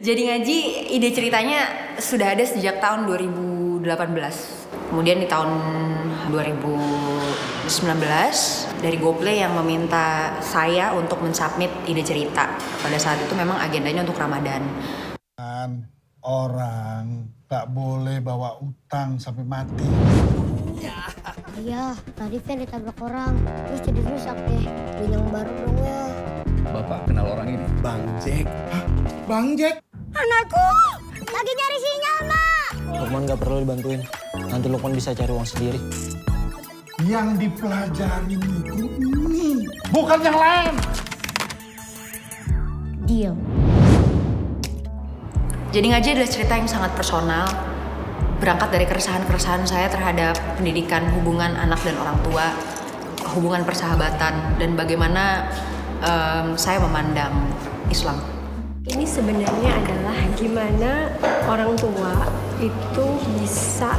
Jadi ngaji, ide ceritanya sudah ada sejak tahun 2018. Kemudian di tahun 2019 dari GoPlay yang meminta saya untuk mensubmit ide cerita. Pada saat itu memang agendanya untuk Ramadan. Orang tak boleh bawa utang sampai mati. Iya, tadi Fen ditabrak orang, terus jadi rusak deh. Beli yang baru dong ya. Bapak kenal orang ini? Bang Jack. Hah? Bang Jack? Anakku! Lagi nyari sinyal, Mak! Lukman gak perlu dibantuin. Nanti Lukman bisa cari uang sendiri. Yang dipelajari itu ini, bukan yang lain. Diam. Jadi ngaji adalah cerita yang sangat personal. Berangkat dari keresahan-keresahan saya terhadap pendidikan hubungan anak dan orang tua, hubungan persahabatan, dan bagaimana saya memandang Islam. Ini sebenarnya adalah gimana orang tua itu bisa,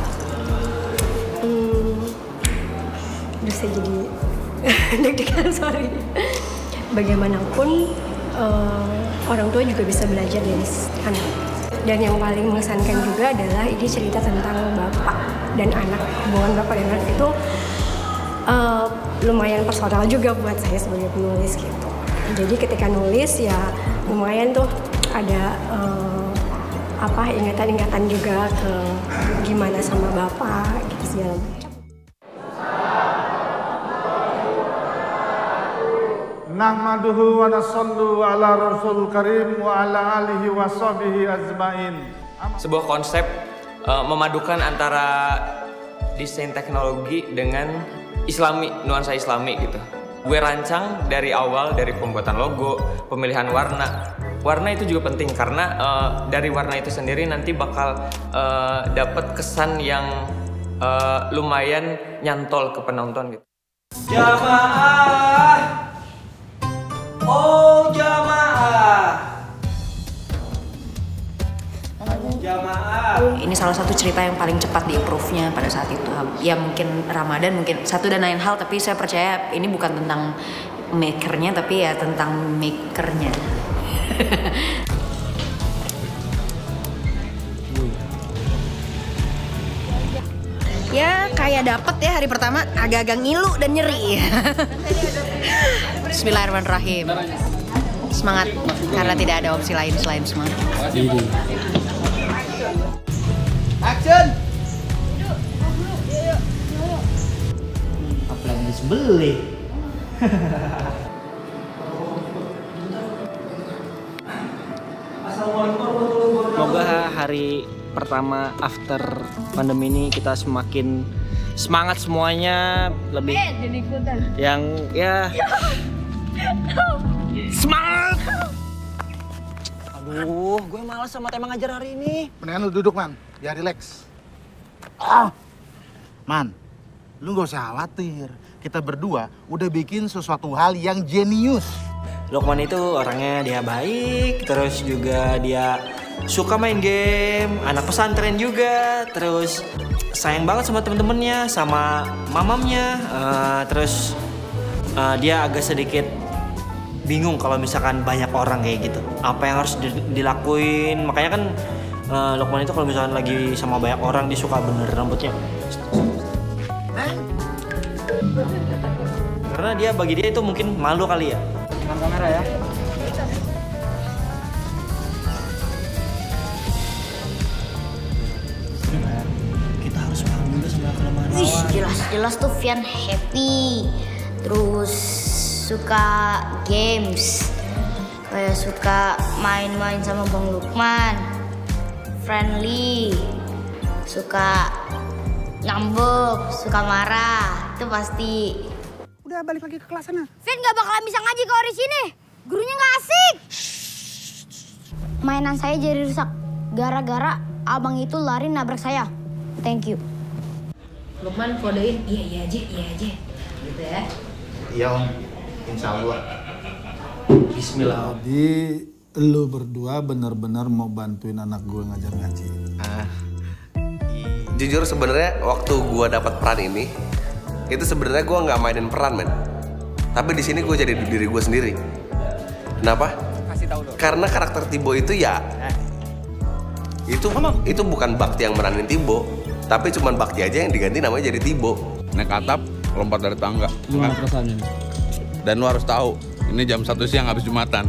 saya jadi deg-degan, sorry. Bagaimanapun orang tua juga bisa belajar dari anak. Dan yang paling mengesankan juga adalah ini cerita tentang bapak dan anak. Hubungan bapak dan anak itu lumayan personal juga buat saya sebagai penulis gitu. Jadi ketika nulis ya lumayan tuh ada ingatan-ingatan juga ke gimana sama bapak gitu segala macam. Nahmaduhu wa nasallu ala rasul karim wa ala alihi wa sahbihi ajmain. Sebuah konsep memadukan antara desain teknologi dengan islami, nuansa islami gitu. Gue rancang dari awal, dari pembuatan logo, pemilihan warna. Warna itu juga penting karena dari warna itu sendiri nanti bakal dapat kesan yang lumayan nyantol ke penonton gitu. Jamaah, oh jamaah, jamaah. Ini salah satu cerita yang paling cepat di-approve-nya pada saat itu. Ya mungkin Ramadan, mungkin satu dan lain hal, tapi saya percaya ini bukan tentang makernya, tapi ya tentang makernya. Ya kayak dapet ya hari pertama, agak-agak ngilu dan nyeri. Bismillahirrahmanirrahim. Semangat, karena tidak ada opsi lain selain semangat. Action! Apalagi disembelih. Semoga hari pertama after pandemi ini kita semakin semangat semuanya, lebih yang ya semangat. Aduh, gue malas sama tema ngajar hari ini. Mendingan lu duduk, Man. Biar relax. Man, lu gak usah khawatir. Kita berdua udah bikin sesuatu hal yang jenius. Lukman itu orangnya dia baik, terus juga dia suka main game, anak pesantren juga, terus sayang banget sama temen-temennya, sama mamamnya, terus dia agak sedikit bingung kalau misalkan banyak orang kayak gitu. Apa yang harus dilakuin, makanya kan Lukman itu kalau misalkan lagi sama banyak orang dia suka bener rambutnya. Karena dia bagi dia itu mungkin malu kali ya. Dengan kamera ya. Kita harus paham dulu sama kelemahan lawan. Wih, jelas-jelas tuh Fian happy. Terus suka games. Kayak suka main-main sama Bang Lukman. Friendly. Suka ngambek, suka marah. Itu pasti. Udah balik lagi ke kelas sana. Vin gak bakalan bisa ngaji kalau di sini. Gurunya gak asik. Mainan saya jadi rusak gara-gara abang itu lari nabrak saya. Thank you. Lukman kodein, iya aja, gitu ya. Iya, Om. Insya Allah. Bismillah. Jadi, lu berdua bener-bener mau bantuin anak gue ngajar ngaji. Jujur sebenarnya waktu gue dapat peran ini, itu sebenarnya gue nggak mainin peran, men. Tapi di sini gue jadi diri gue sendiri. Kenapa? Kasih tahu dong. Karena karakter Tibo itu ya Itu bukan Bakti yang meranin Tibo, tapi cuman Bakti aja yang diganti namanya jadi Tibo. Naik atap, lompat dari tangga. Gimana perasaannya? Dan lu harus tahu, ini jam 1 siang habis Jumatan.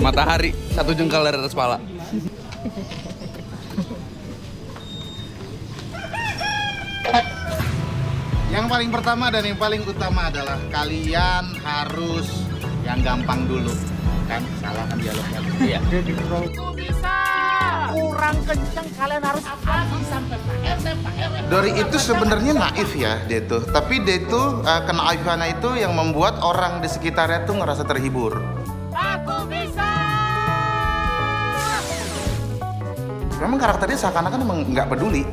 Matahari 1 jengkal dari atas kepala. Yang paling pertama dan yang paling utama adalah kalian harus yang gampang dulu. Kan salah kan dialognya. Iya. Itu bisa. Kurang kenceng kalian harus habis sampai Pak RT. Dori itu sebenarnya naif ya dia tuh. Tapi dia tuh kenaifannya itu yang membuat orang di sekitarnya tuh ngerasa terhibur. Aku bisa. Memang karakternya seakan-akan emang nggak peduli.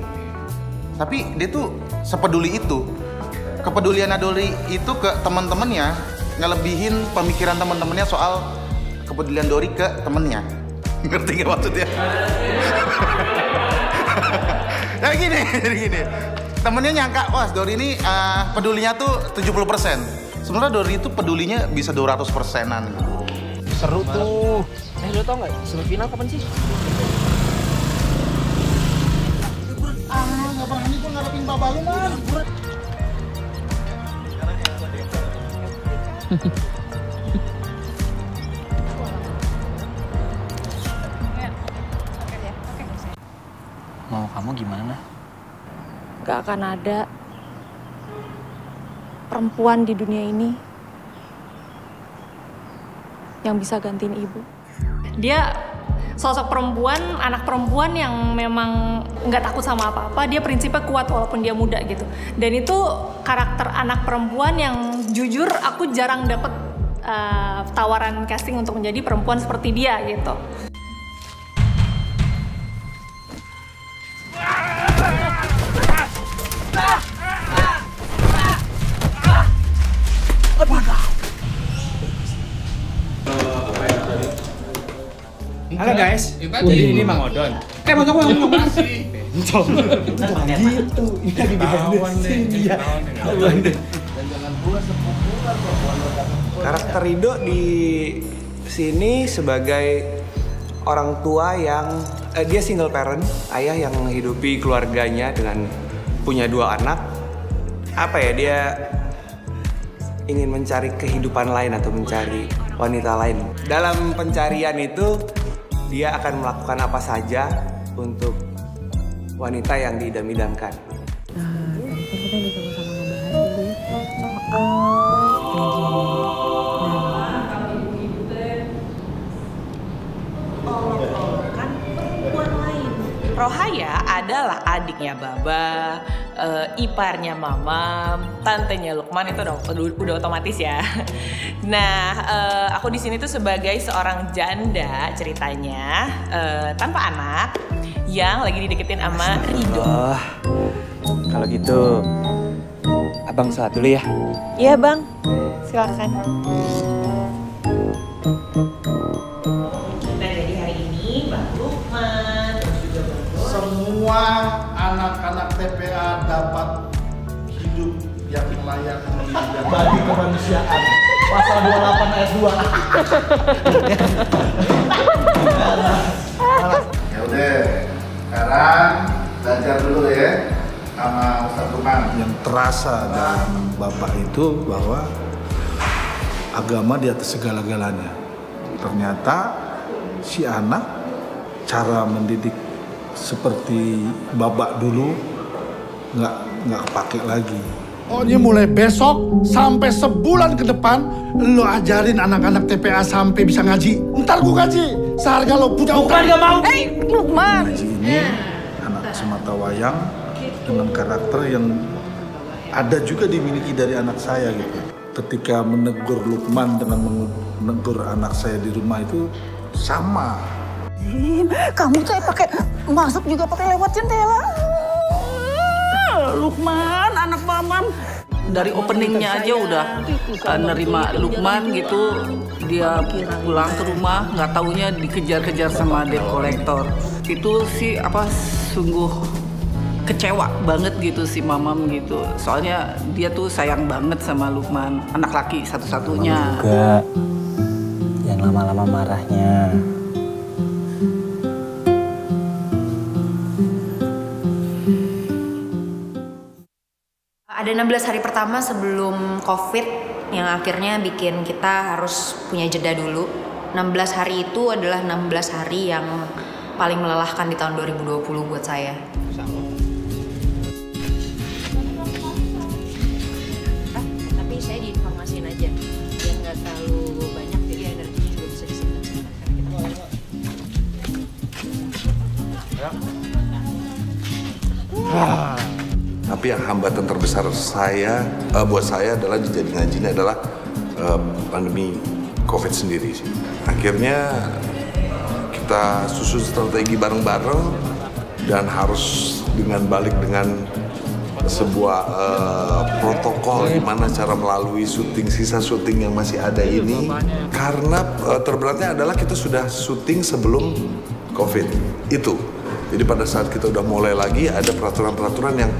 Tapi dia tuh sepeduli itu. Kepedulian Dori itu ke teman-temannya ngelebihin pemikiran teman-temannya soal kepedulian Dori ke temennya. Ngerti nggak maksudnya? Nah gini, jadi gini. Temennya nyangka, wah Dori ini pedulinya tuh 70%. Sebenarnya Dori itu pedulinya bisa 200%-an. Seru tuh. Lo tau nggak semifinal kapan sih? Nggak berani gue ngarepin babak lu man. Mau kamu gimana? Gak akan ada perempuan di dunia ini yang bisa gantiin ibu. Dia sosok perempuan, anak perempuan yang memang nggak takut sama apa-apa. Dia prinsipnya kuat walaupun dia muda gitu. Dan itu karakter anak perempuan yang jujur aku jarang dapet tawaran casting untuk menjadi perempuan seperti dia gitu. Halo guys, jadi ini Mang Odon. Mau ngomong masih. Jangan gitu, ini lagi dibenerin dia. Karakter Rido di sini sebagai orang tua yang dia single parent, ayah yang menghidupi keluarganya dengan punya 2 anak. Apa ya, dia ingin mencari kehidupan lain atau mencari wanita lain. Dalam pencarian itu dia akan melakukan apa saja untuk wanita yang diidam-idamkan. Kita bisa sama-sama ngebahas dulu kan perempuan lain. Rohaya adalah adiknya Baba, iparnya Mamam, tantenya Lukman, itu udah otomatis ya. Nah, aku di sini tuh sebagai seorang janda ceritanya, tanpa anak yang lagi dideketin sama Rido. Oh, kalau gitu abang sholat dulu ya. Iya bang, silakan. Nah jadi hari ini Bang Lukman terus juga Bang Dori. Semua anak-anak TPA dapat hidup yang layak bagi kemanusiaan. Pasal 28 ayat 2. Ya udah, sekarang belajar dulu ya sama Ustaz Lukman. Yang terasa dalam Bapak itu bahwa agama di atas segala-galanya. Ternyata si anak cara mendidik seperti Bapak dulu nggak kepake lagi. Pokoknya mulai besok sampai sebulan ke depan lo ajarin anak-anak TPA sampai bisa ngaji. Ntar gua gaji seharga lo punya utang. Gak mau. Hei, Lukman. Ngaji ini anak sematawayang dengan karakter yang ada juga dimiliki dari anak saya gitu. Ketika menegur Lukman dengan menegur anak saya di rumah itu sama. Kamu tuh pakai masuk juga pakai lewat jendela. Lukman, anak Mamam. Dari openingnya aja udah nerima Lukman gitu. Dia pulang ke rumah, nggak taunya dikejar-kejar sama debt collector. Itu sih sungguh kecewa banget gitu si Mamam gitu. Soalnya dia tuh sayang banget sama Lukman, anak laki satu-satunya. Juga yang lama-lama marahnya. Ada 16 hari pertama sebelum COVID yang akhirnya bikin kita harus punya jeda dulu. 16 hari itu adalah 16 hari yang paling melelahkan di tahun 2020 buat saya. Tapi saya diinformasiin aja, biar nggak terlalu banyak, jadi energinya juga bisa disimpan. Tapi yang hambatan terbesar buat saya adalah di Jadi Ngaji ini adalah pandemi COVID sendiri sih. Akhirnya kita susun strategi bareng-bareng dan harus balik dengan sebuah protokol gimana cara melalui sisa syuting yang masih ada ini. Karena terberatnya adalah kita sudah syuting sebelum COVID itu. Jadi pada saat kita udah mulai lagi ada peraturan-peraturan yang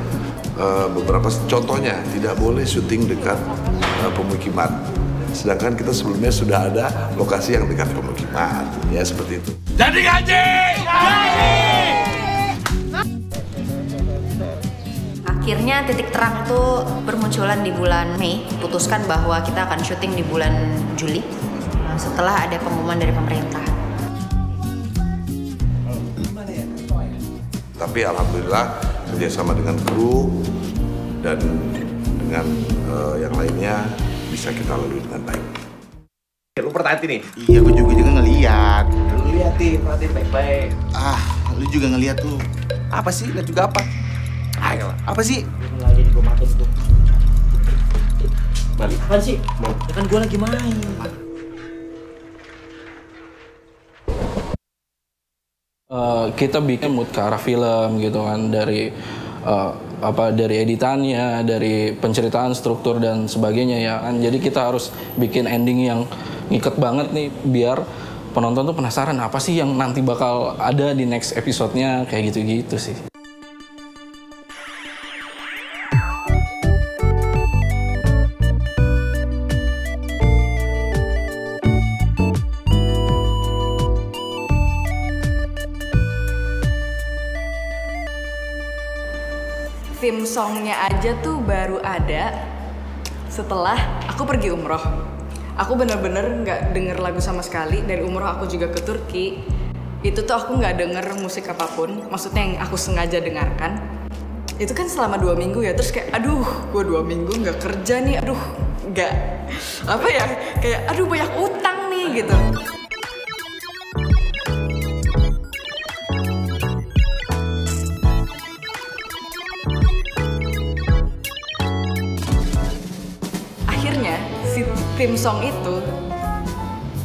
beberapa contohnya tidak boleh syuting dekat pemukiman. Sedangkan kita sebelumnya sudah ada lokasi yang dekat pemukiman, ya seperti itu. Jadi Ngaji! Akhirnya titik terang itu bermunculan di bulan Mei. Putuskan bahwa kita akan syuting di bulan Juli setelah ada pengumuman dari pemerintah. Tapi alhamdulillah kerjasama dengan kru dan dengan yang lainnya bisa kita lalui dengan baik. Lu perhati nih? Iya, gue juga ngeliat. Lu liatin, perhatiin baik-baik. Lu juga ngeliat tuh. Apa sih? Lihat juga apa? Ayo, apa sih? Nggak jadi gue matiin tuh. Balik. Apaan sih? Ya kan gue lagi main. Kita bikin mood ke arah film gitu kan, dari dari editannya, dari penceritaan, struktur dan sebagainya ya kan. Jadi kita harus bikin ending yang ngiket banget nih biar penonton tuh penasaran apa sih yang nanti bakal ada di next episode-nya, kayak gitu-gitu sih. Theme songnya aja tuh baru ada setelah aku pergi umroh. Aku bener-bener nggak denger lagu sama sekali. Dari umroh aku juga ke Turki. Itu tuh aku nggak denger musik apapun. Maksudnya yang aku sengaja dengarkan. Itu kan selama 2 minggu ya. Terus kayak aduh, gue 2 minggu nggak kerja nih. Aduh, nggak apa ya. Kayak aduh banyak utang nih gitu. Theme song itu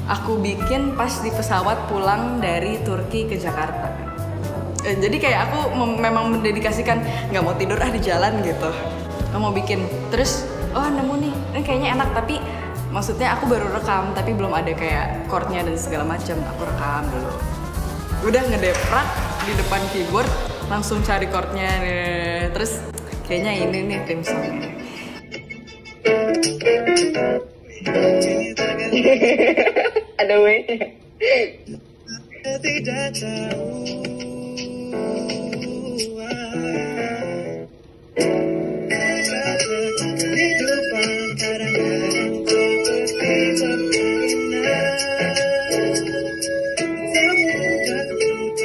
aku bikin pas di pesawat pulang dari Turki ke Jakarta. Jadi kayak aku memang mendedikasikan nggak mau tidur di jalan gitu. Nggak mau bikin. Terus nemu nih, ini kayaknya enak tapi maksudnya aku baru rekam tapi belum ada kayak chordnya dan segala macam. Aku rekam dulu. Udah ngedeprak di depan keyboard, langsung cari chordnya. Terus kayaknya ini nih theme songnya. Ada weh.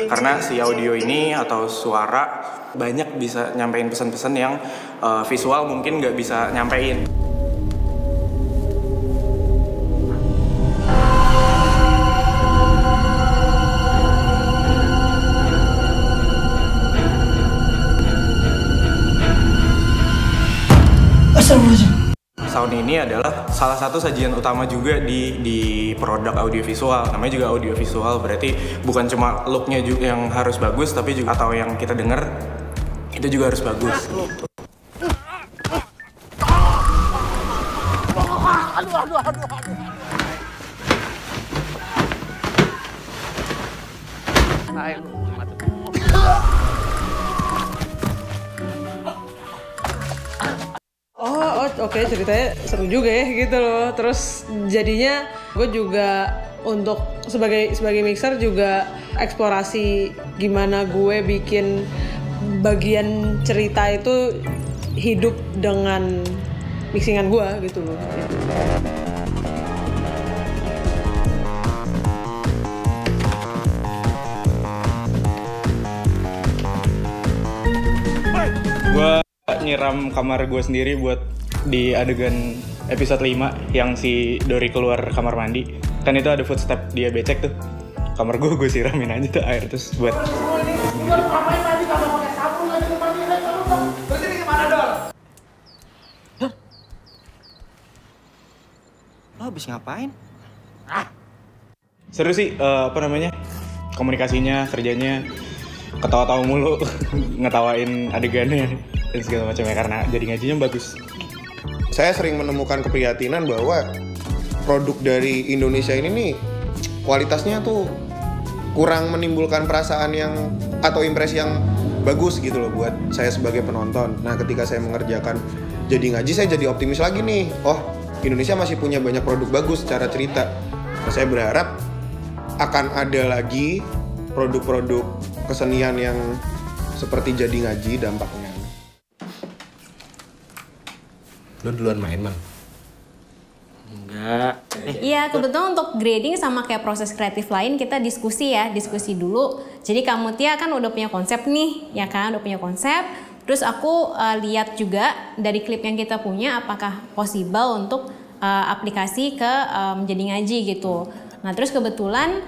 Karena si audio ini atau suara banyak bisa nyampein pesan-pesan yang visual mungkin nggak bisa nyampein. Sound ini adalah salah satu sajian utama juga di produk audiovisual. Namanya juga audiovisual, berarti bukan cuma look-nya juga yang harus bagus, tapi juga atau yang kita dengar itu juga harus bagus. Oke, ceritanya seru juga ya gitu loh. Terus jadinya gue juga untuk sebagai mixer juga eksplorasi gimana gue bikin bagian cerita itu hidup dengan mixingan gue gitu loh. Gue nyiram kamar gue sendiri buat di adegan episode 5 yang si Dori keluar kamar mandi. Kan itu ada footstep dia becek tuh. Kamar gue siramin aja tuh air terus buat. Lo habis ngapain? Seru sih, komunikasinya, kerjanya, ketawa-tawa mulu, ngetawain adegannya dan segala macamnya karena jadi ngajinya bagus. Saya sering menemukan keprihatinan bahwa produk dari Indonesia ini nih kualitasnya tuh kurang menimbulkan perasaan yang atau impresi yang bagus gitu loh buat saya sebagai penonton. Nah, ketika saya mengerjakan Jadi Ngaji, saya jadi optimis lagi nih. Oh, Indonesia masih punya banyak produk bagus secara cerita. Nah, saya berharap akan ada lagi produk-produk kesenian yang seperti Jadi Ngaji dampaknya. Lo duluan main, Mang? Enggak. Iya, kebetulan untuk grading sama kayak proses kreatif lain kita diskusi dulu. Jadi kamu Tia kan udah punya konsep nih, ya kan, udah punya konsep. Terus aku lihat juga dari klip yang kita punya apakah possible untuk aplikasi ke Jadi Ngaji gitu. Nah terus kebetulan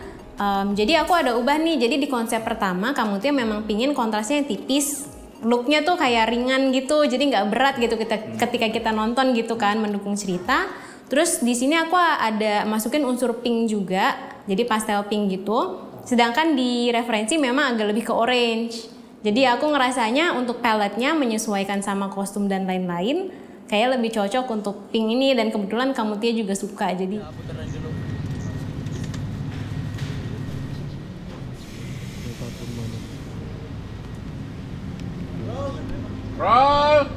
jadi aku ada ubah nih. Jadi di konsep pertama kamu Tia memang pingin kontrasnya yang tipis. Looknya tuh kayak ringan gitu, jadi nggak berat gitu ketika kita nonton gitu kan, mendukung cerita. Terus di sini aku ada masukin unsur pink juga, jadi pastel pink gitu. Sedangkan di referensi memang agak lebih ke orange. Jadi aku ngerasanya untuk paletnya menyesuaikan sama kostum dan lain-lain, kayak lebih cocok untuk pink ini dan kebetulan kamu Tia juga suka jadi. Roll.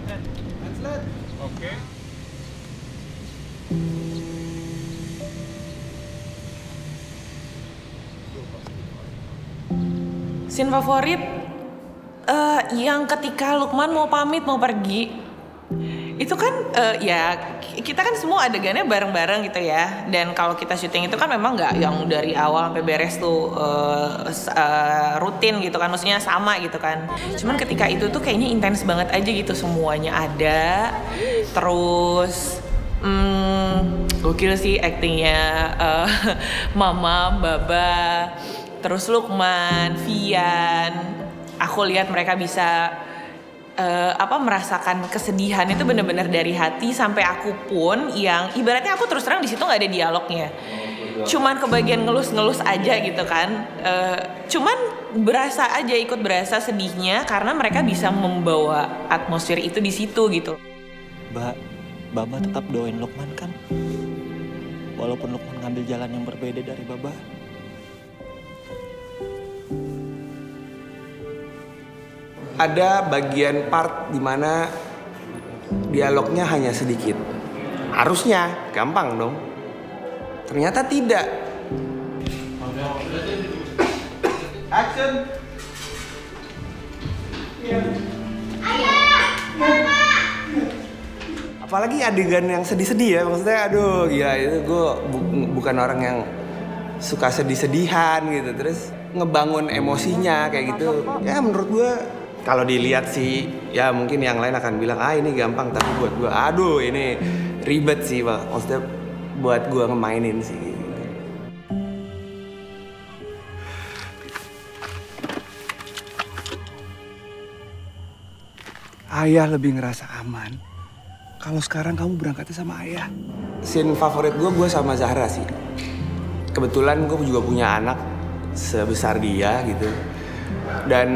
Oke. Scene favorit yang ketika Lukman mau pamit mau pergi. Itu kan ya kita kan semua adegannya bareng-bareng gitu ya. Dan kalau kita syuting itu kan memang nggak yang dari awal sampai beres tuh rutin gitu kan, maksudnya sama gitu kan. Cuman ketika itu tuh kayaknya intens banget aja gitu, semuanya ada. Terus gokil sih aktingnya Mama, Baba, terus Lukman, Vian. Aku lihat mereka bisa merasakan kesedihan itu benar-benar dari hati, sampai aku pun yang ibaratnya aku terus terang di situ nggak ada dialognya, cuman kebagian ngelus-ngelus aja gitu kan, cuman berasa aja, ikut berasa sedihnya karena mereka bisa membawa atmosfer itu di situ gitu. Baba tetap doain Lukman kan, walaupun Lukman ngambil jalan yang berbeda dari Baba. Ada bagian part di mana dialognya hanya sedikit. Harusnya gampang dong. Ternyata tidak. Action. Apalagi adegan yang sedih-sedih ya, maksudnya aduh gila, itu gue bukan orang yang suka sedih-sedihan gitu, terus ngebangun emosinya kayak gitu. Ya menurut gue kalau dilihat sih, ya mungkin yang lain akan bilang, ini gampang, tapi buat gue, aduh ini ribet sih, Pak. Maksudnya buat gue ngemainin sih. Ayah lebih ngerasa aman kalau sekarang kamu berangkatnya sama ayah. Scene favorit gue sama Zahra sih. Kebetulan gue juga punya anak sebesar dia gitu. Dan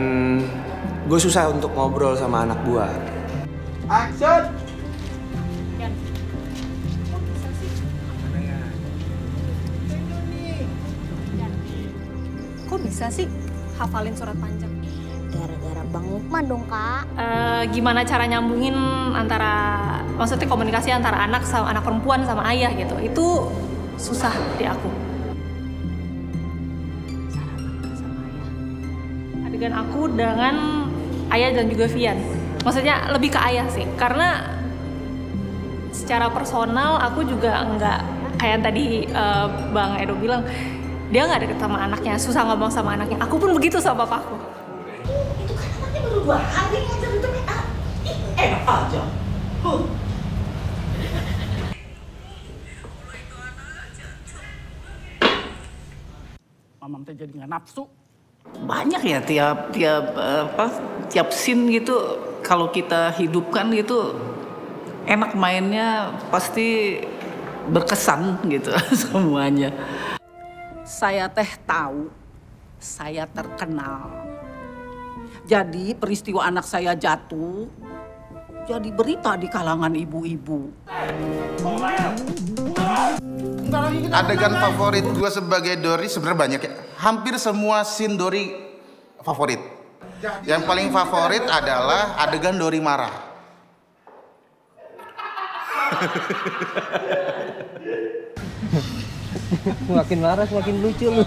gue susah untuk ngobrol sama anak gue. Action! Kok bisa sih hafalin surat panjang? Gara-gara Bang Lukman dong, Kak. Gimana cara nyambungin maksudnya komunikasi antara anak perempuan sama ayah gitu. Itu susah di aku. Adegan aku dengan ayah dan juga Vian. Maksudnya lebih ke ayah sih, karena secara personal aku juga nggak kayak tadi Bang Edo bilang, dia nggak deket sama anaknya, susah ngomong sama anaknya. Aku pun begitu sama bapakku. Itu kan anaknya baru 2 hari ngajar di TPA. Ih, enak aja. Mamam teh jadi nggak nafsu. Banyak ya tiap scene gitu kalau kita hidupkan gitu enak mainnya, pasti berkesan gitu semuanya. Saya teh tahu saya terkenal. Jadi peristiwa anak saya jatuh jadi berita di kalangan ibu-ibu. Adegan favorit gue sebagai Dori sebenarnya banyak ya. Hampir semua scene Dori favorit. Yang paling favorit adalah adegan Dori marah. Makin marah semakin lucu lu.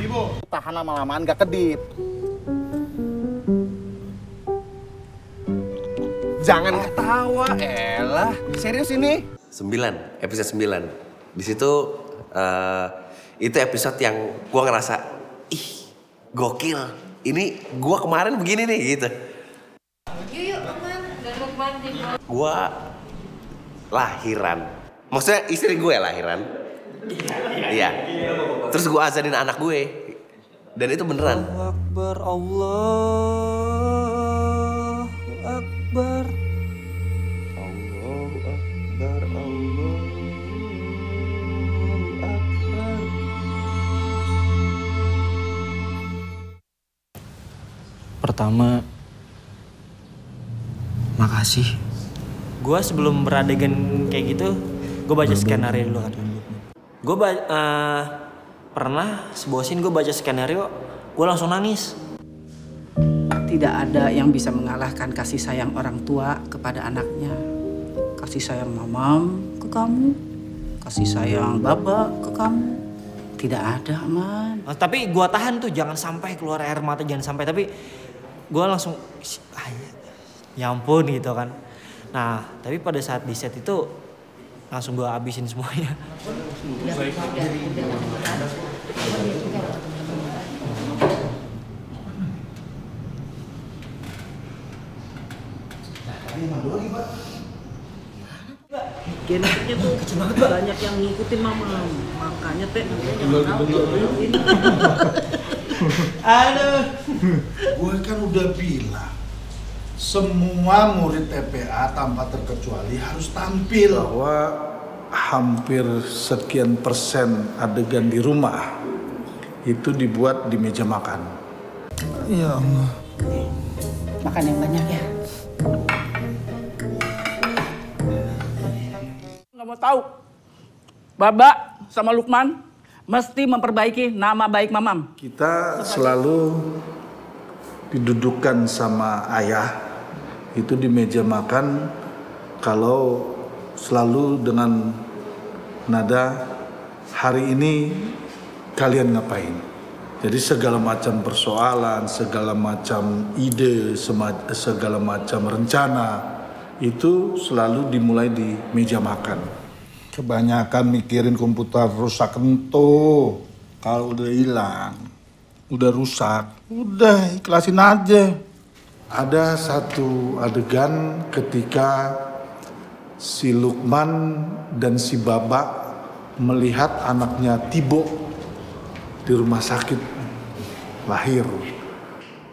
Ibu, tahan lama-lamaan gak kedip. Jangan ketawa, elah. Serius ini? 9, episode 9. Di situ itu episode yang gua ngerasa ih, gokil. Ini gua kemarin begini nih gitu. Yuk, Lukman. Dan Lukman juga. Gua lahiran. Maksudnya istri gue lahiran. Iya. Terus gue azanin anak gue. Dan itu beneran. Allahu Akbar, Allahu Akbar. Allahu Akbar, Allahu Akbar. Pertama, makasih. Gue sebelum beradegan kayak gitu, gue baca skenario dulu kan. Gue pernah sebuah scene gue baca skenario, gue langsung nangis. Tidak ada yang bisa mengalahkan kasih sayang orang tua kepada anaknya. Kasih sayang mamam ke kamu, kasih sayang baba ke kamu. Tidak ada, Man. Tapi gue tahan tuh, jangan sampai keluar air mata, jangan sampai. Tapi gue langsung, ya ampun gitu kan. Nah, tapi pada saat di set itu langsung gue habisin semuanya. Genetiknya tuh banyak yang ngikutin mama, makanya teh Aduh, gue kan udah bilang semua murid TPA tanpa terkecuali harus tampil. Bahwa hampir sekian persen adegan di rumah itu dibuat di meja makan. Ya Allah. Makan yang banyak ya. Nggak mau tahu. Baba sama Lukman mesti memperbaiki nama baik mamam. Kita selalu didudukan sama ayah itu di meja makan kalau selalu dengan nada hari ini kalian ngapain. Jadi segala macam persoalan, segala macam ide, segala macam rencana itu selalu dimulai di meja makan. Kebanyakan mikirin komputer rusak tuh. Kalau udah hilang, udah rusak, udah ikhlasin aja. Ada satu adegan ketika si Lukman dan si Baba melihat anaknya Tibo di rumah sakit lahir.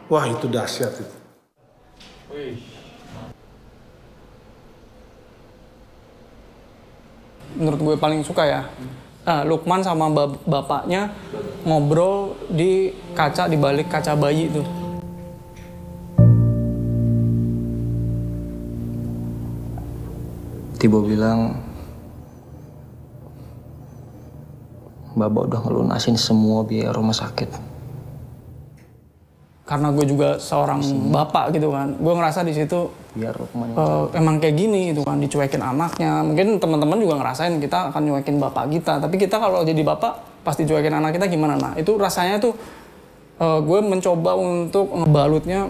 Wah, itu dahsyat itu. Menurut gue paling suka ya, Lukman sama bapaknya ngobrol di kaca, di balik kaca bayi tuh. Tibo bilang, Baba udah ngelunasin semua biaya rumah sakit. Karena gue juga seorang bapak gitu kan, gue ngerasa di situ biar emang kayak gini gitu kan, dicuekin anaknya. Mungkin teman-teman juga ngerasain kita akan nyuekin bapak kita, tapi kita kalau jadi bapak pas dicuekin anak kita gimana. Nah itu rasanya tuh gue mencoba untuk ngebalutnya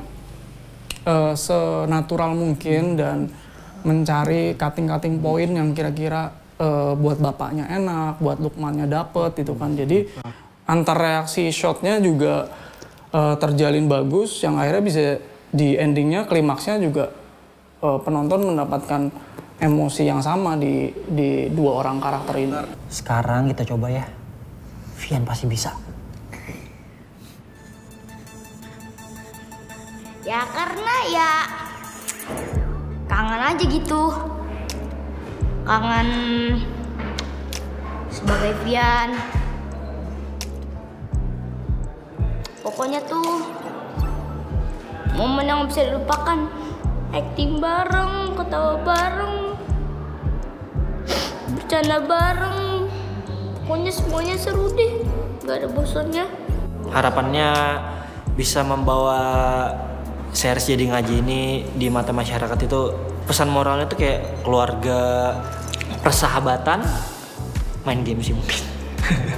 senatural mungkin dan mencari cutting poin yang kira-kira buat bapaknya enak, buat Lukmannya dapet gitu kan. Jadi antar reaksi shotnya juga terjalin bagus, yang akhirnya bisa di endingnya, klimaksnya juga penonton mendapatkan emosi yang sama di dua orang karakter ini. Sekarang kita coba ya, Vian pasti bisa. Ya karena ya kangen aja gitu. Kangen sebagai Vian. Pokoknya tuh momen yang bisa dilupakan. Acting bareng, ketawa bareng, bercanda bareng. Pokoknya semuanya seru deh, gak ada bosannya. Harapannya bisa membawa series Jadi Ngaji ini di mata masyarakat itu pesan moralnya tuh kayak keluarga, persahabatan, main game sih mungkin.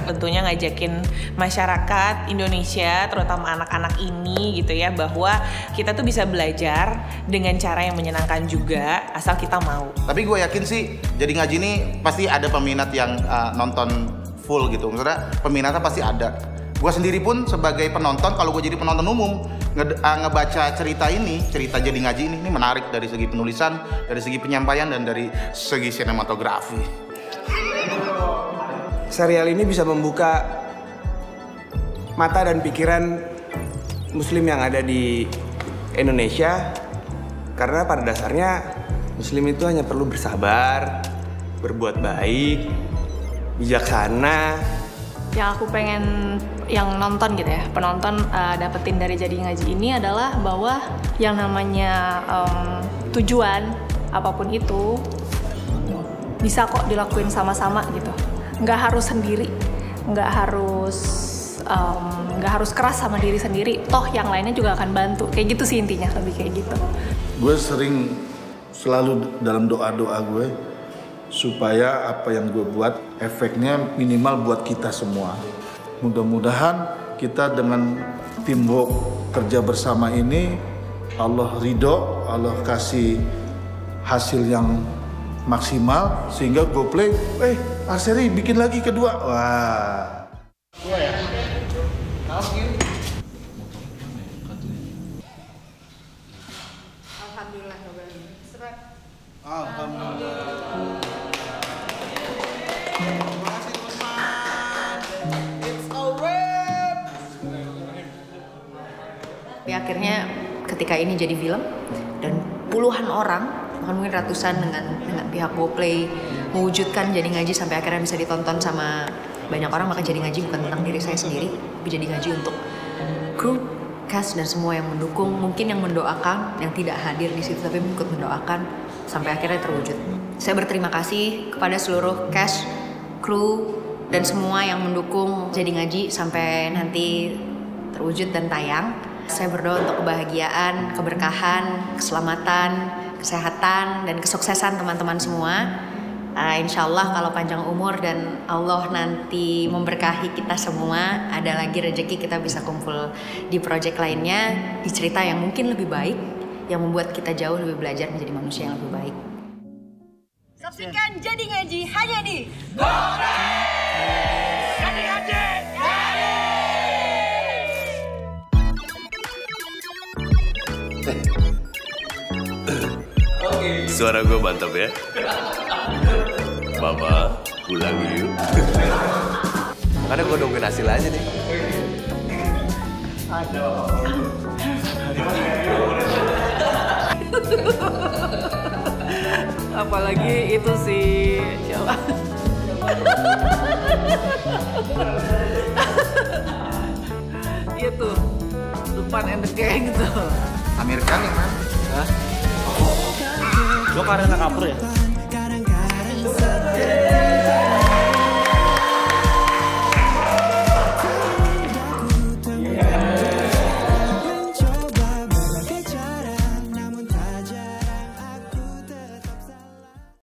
Tentunya ngajakin masyarakat Indonesia, terutama anak-anak ini gitu ya, bahwa kita tuh bisa belajar dengan cara yang menyenangkan juga, asal kita mau. Tapi gue yakin sih Jadi Ngaji ini pasti ada peminat yang nonton full gitu. Maksudnya peminatnya pasti ada. Gue sendiri pun sebagai penonton, kalau gue jadi penonton umum, ngebaca cerita ini, cerita Jadi Ngaji ini menarik dari segi penulisan, dari segi penyampaian, dan dari segi sinematografi. Serial ini bisa membuka mata dan pikiran Muslim yang ada di Indonesia, karena pada dasarnya Muslim itu hanya perlu bersabar, berbuat baik, bijaksana. Yang aku pengen yang nonton gitu ya, penonton dapetin dari Jadi Ngaji ini adalah bahwa yang namanya tujuan apapun itu bisa kok dilakuin sama-sama gitu. Nggak harus sendiri, nggak harus keras sama diri sendiri, toh yang lainnya juga akan bantu. Kayak gitu sih intinya, lebih kayak gitu. Gue selalu dalam doa-doa gue supaya apa yang gue buat efeknya minimal buat kita semua. Mudah-mudahan kita dengan teamwork kerja bersama ini Allah ridho, Allah kasih hasil yang maksimal sehingga GoPlay Arseri bikin lagi kedua. Wah. Gua ya. Alhamdulillah. Serat. Alhamdulillah. Tapi akhirnya ketika ini jadi film dan puluhan orang, bahkan mungkin ratusan dengan pihak GoPlay mewujudkan Jadi Ngaji sampai akhirnya bisa ditonton sama banyak orang, maka Jadi Ngaji bukan tentang diri saya sendiri, tapi Jadi Ngaji untuk kru, cast, dan semua yang mendukung, mungkin yang mendoakan, yang tidak hadir di situ tapi ikut mendoakan sampai akhirnya terwujud. Saya berterima kasih kepada seluruh cast, kru, dan semua yang mendukung Jadi Ngaji sampai nanti terwujud dan tayang. Saya berdoa untuk kebahagiaan, keberkahan, keselamatan, kesehatan, dan kesuksesan teman-teman semua. Insya Allah kalau panjang umur dan Allah nanti memberkahi kita semua, ada lagi rezeki kita bisa kumpul di proyek lainnya, di cerita yang mungkin lebih baik, yang membuat kita jauh lebih belajar menjadi manusia yang lebih baik. Saksikan Jadi Ngaji hanya di Jadi Ngaji. Suara gue mantap ya. Mama pulang yuk. Karena gue nungguin hasil aja nih. Apalagi itu sih siapa? Itu Lukman and the Gang tuh. Amir Khan yang mana? Hah? Lo karena kapur ya?